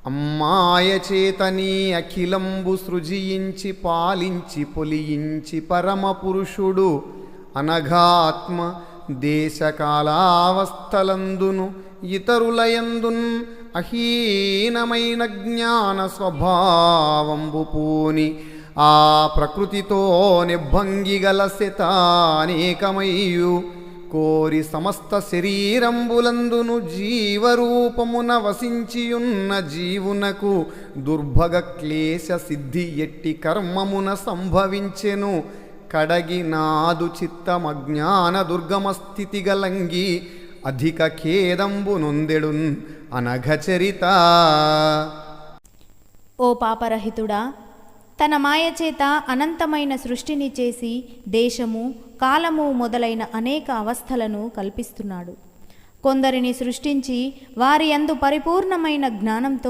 అమ్మాయచేతనీ అఖిలంబు సృజించి పాలించి పొలియించి పరమపురుషుడు అనఘాత్మ దేశకాలావస్థలందును ఇతరులయందున్ అహీనమైన జ్ఞాన స్వభావంబు పూని ఆ ప్రకృతితో నిభంగిగల శతానేకమయ్యు కోరి సమస్త శరీరంబులందును జీవరూపమున వసించియున్న జీవునకు దుర్భగ క్లేశ సిద్ధి ఎట్టి కర్మమున సంభవించెను. కడగి నాదు చిత్తమజ్ఞాన దుర్గమస్థితి గలంగి అధిక ఖేదంబు నొందెడున్ అనఘచరిత. ఓ పాపరహితుడా, తన మాయచేత అనంతమైన సృష్టిని చేసి దేశము కాలము మొదలైన అనేక అవస్థలను కల్పిస్తున్నాడు. కొందరిని సృష్టించి వారి యందు పరిపూర్ణమైన జ్ఞానంతో